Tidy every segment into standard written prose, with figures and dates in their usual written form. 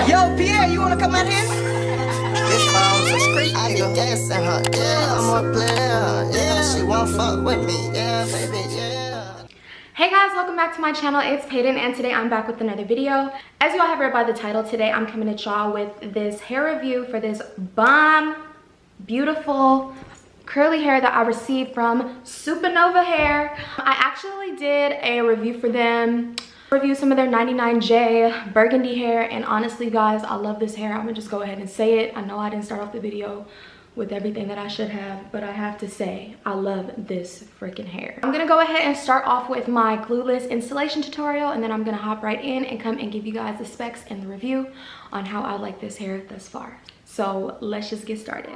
Yo, Pierre, you wanna come out here? This phone's a street, I be gassing her, yeah, I'm a player, yeah, she won't fuck with me, yeah, baby, yeah. Hey guys, welcome back to my channel. It's Payton and today I'm back with another video. As you all have read by the title, today I'm coming to y'all with this hair review for this bomb, beautiful, curly hair that I received from Supernova Hair. I actually did a review for them, review some of their 99J burgundy hair, and honestly guys, I love this hair. I'm gonna just go ahead and say it. I know I didn't start off the video with everything that I should have, but I have to say I love this freaking hair. I'm gonna go ahead and start off with my glueless installation tutorial, and then I'm gonna hop right in and come and give you guys the specs and the review on how I like this hair thus far. So let's just get started.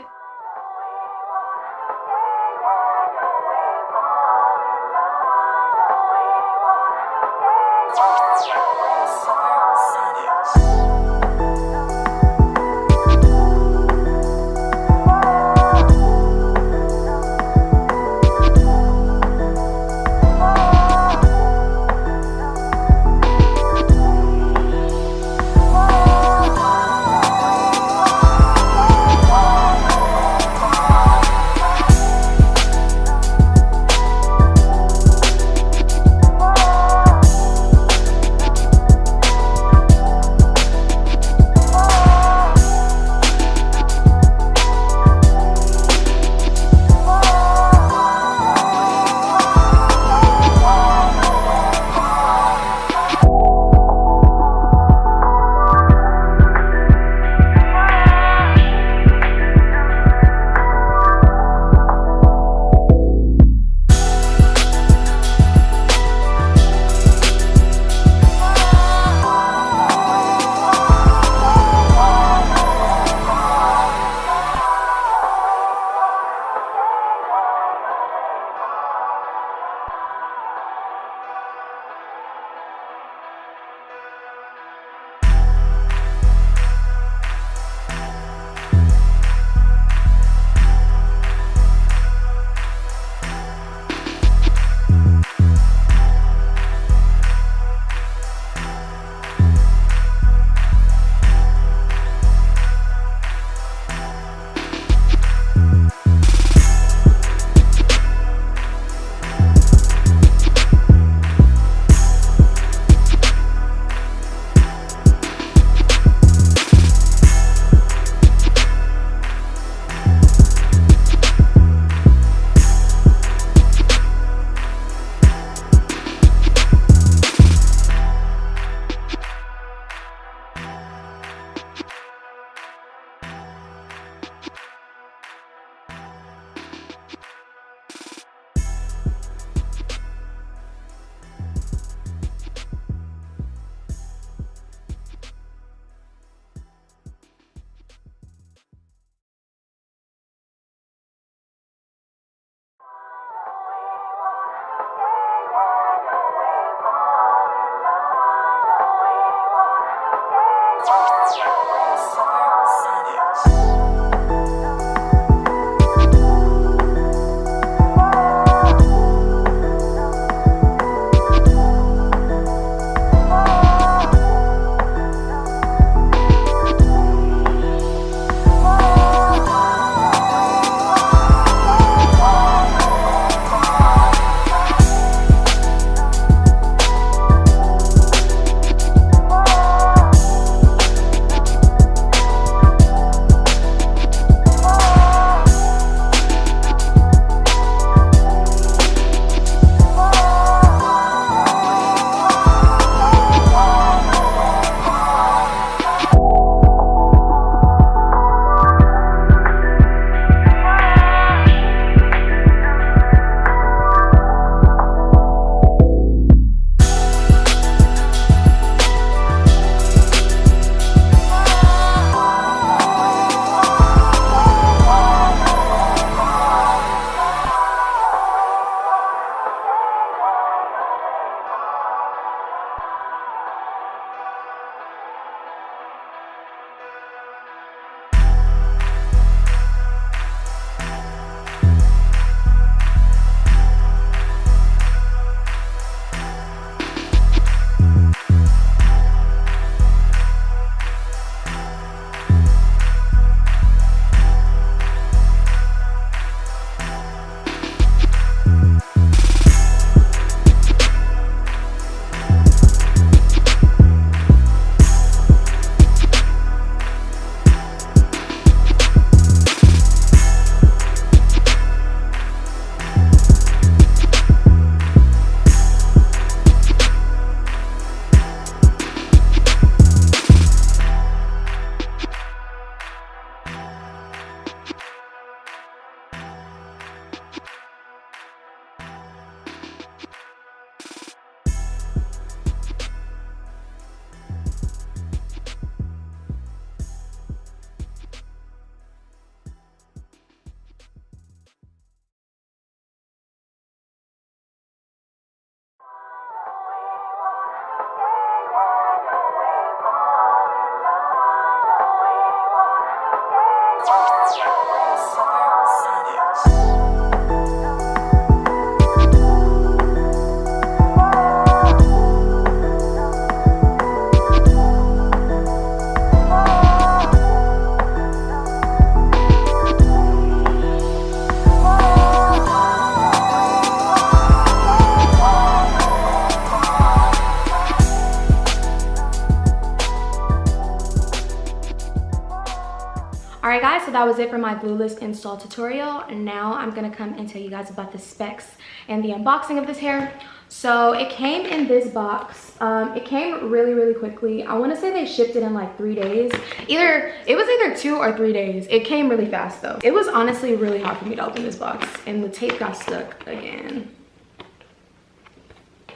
Alright guys, so that was it for my glueless install tutorial. And now I'm gonna come and tell you guys about the specs and the unboxing of this hair. So it came in this box. It came really quickly. I want to say they shipped it in like 3 days. It was either 2 or 3 days. It came really fast though. It was honestly really hard for me to open this box, and the tape got stuck again.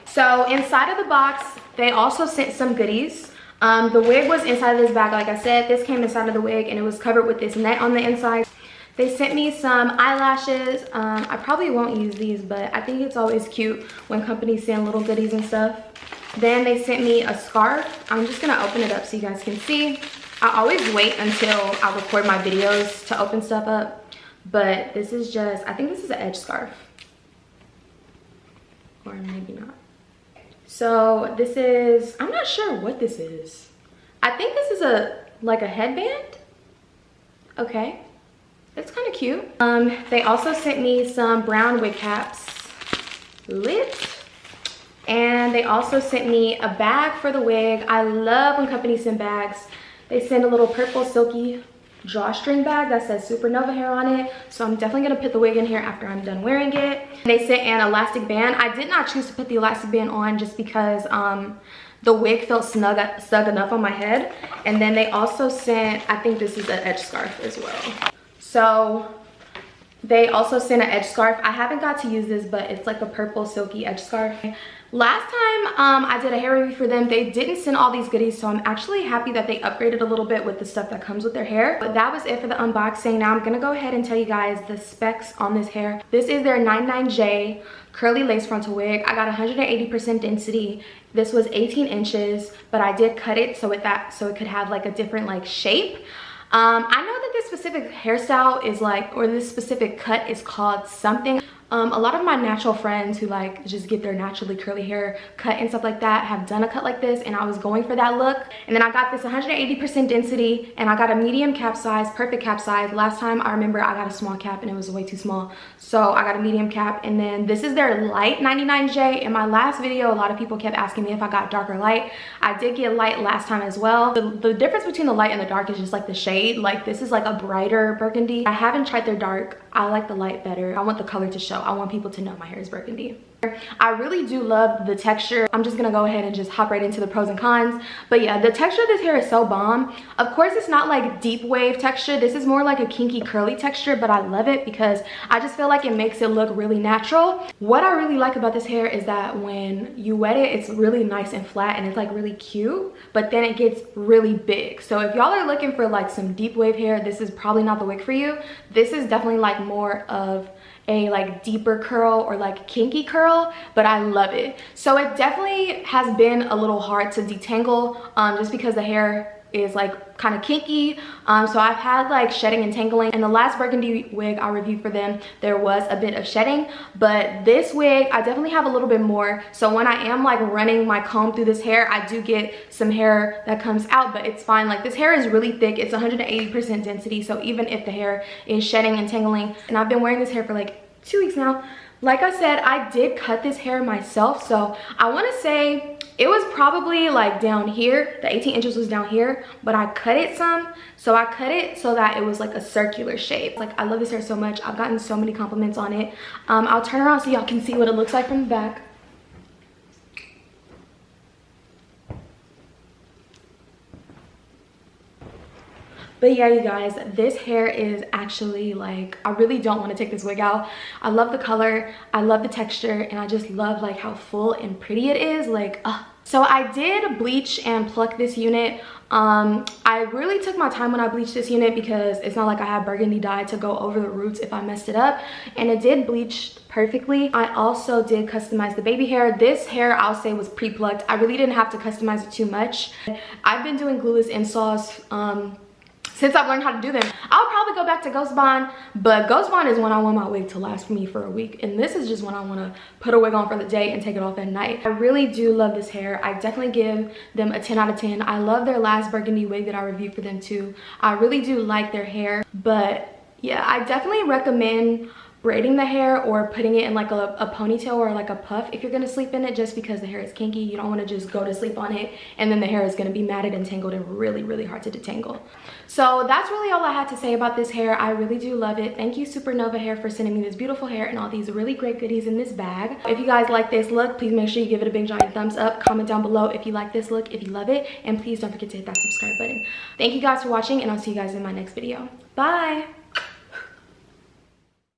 So inside of the box, they also sent some goodies. The wig was inside of this bag. Like I said, this came inside of the wig and it was covered with this net on the inside. They sent me some eyelashes. I probably won't use these, but I think it's always cute when companies send little goodies and stuff. Then they sent me a scarf. I'm just gonna open it up so you guys can see. I always wait until I record my videos to open stuff up, but this is just, I think this is an edge scarf. Or maybe not. So this is, I'm not sure what this is. I think this is like a headband. Okay. It's kind of cute. They also sent me some brown wig caps, lit, and they also sent me a bag for the wig. I love when companies send bags. They send a little purple silky drawstring bag that says Supernova Hair on it, so I'm definitely gonna put the wig in here after I'm done wearing it. They sent an elastic band. I did not choose to put the elastic band on just because the wig felt snug enough on my head. And then they also sent, I think this is an edge scarf as well. So they also sent an edge scarf. I haven't got to use this, but it's like a purple silky edge scarf. Last time I did a hair review for them, they didn't send all these goodies, so I'm actually happy that they upgraded a little bit with the stuff that comes with their hair. But that was it for the unboxing. Now I'm gonna go ahead and tell you guys the specs on this hair. This is their 99J curly lace frontal wig. I got 180% density. This was 18 inches, but I did cut it so it could have like a different like shape. I know that this specific hairstyle is like, or this specific cut is called something. A lot of my natural friends who like just get their naturally curly hair cut and stuff like that have done a cut like this, and I was going for that look. And then I got this 180% density, and I got a medium cap size, perfect cap size. Last time I remember I got a small cap and it was way too small, so I got a medium cap. And then this is their light 99J. In my last video, a lot of people kept asking me if I got dark or light. I did get light last time as well. The difference between the light and the dark is just like the shade. Like this is like a brighter burgundy. I haven't tried their dark. I like the light better. I want the color to show. I want people to know my hair is burgundy. I really do love the texture. I'm just gonna go ahead and just hop right into the pros and cons. But yeah, the texture of this hair is so bomb. Of course, it's not like deep wave texture. This is more like a kinky curly texture, but I love it because I just feel like it makes it look really natural. What I really like about this hair is that when you wet it, it's really nice and flat and it's like really cute, but then it gets really big. So if y'all are looking for like some deep wave hair, this is probably not the wig for you. This is definitely like more of a like deeper curl or like kinky curl, but I love it. So it definitely has been a little hard to detangle just because the hair is like kind of kinky. So I've had like shedding and tangling. And the last burgundy wig I reviewed for them, there was a bit of shedding, but this wig I definitely have a little bit more. So when I am like running my comb through this hair, I do get some hair that comes out, but it's fine. Like this hair is really thick. It's 180% density, so even if the hair is shedding and tangling, and I've been wearing this hair for like 2 weeks now. Like I said, I did cut this hair myself, so I want to say it was probably like down here. The 18 inches was down here, but I cut it some. So I cut it so that it was like a circular shape. Like I love this hair so much. I've gotten so many compliments on it. I'll turn around so y'all can see what it looks like from the back. But yeah, you guys, this hair is actually like, I really don't want to take this wig out. I love the color, I love the texture, and I just love like how full and pretty it is. Like, so I did bleach and pluck this unit. I really took my time when I bleached this unit because it's not like I have burgundy dye to go over the roots if I messed it up, and it did bleach perfectly. I also did customize the baby hair. This hair I'll say was pre-plucked. I really didn't have to customize it too much. I've been doing glueless installs since I've learned how to do them. I'll probably go back to Ghost Bond, but Ghost Bond is when I want my wig to last for me for a week, and this is just when I want to put a wig on for the day and take it off at night. I really do love this hair. I definitely give them a 10 out of 10. I love their last burgundy wig that I reviewed for them too. I really do like their hair, but yeah, I definitely recommend braiding the hair or putting it in like a ponytail or like a puff if you're gonna sleep in it, just because the hair is kinky. You don't want to just go to sleep on it and then the hair is going to be matted and tangled and really hard to detangle. So that's really all I had to say about this hair. I really do love it. Thank you Supernova Hair for sending me this beautiful hair and all these really great goodies in this bag. If you guys like this look, please make sure you give it a big giant thumbs up. Comment down below if you like this look, if you love it, and please don't forget to hit that subscribe button. Thank you guys for watching, and I'll see you guys in my next video. Bye.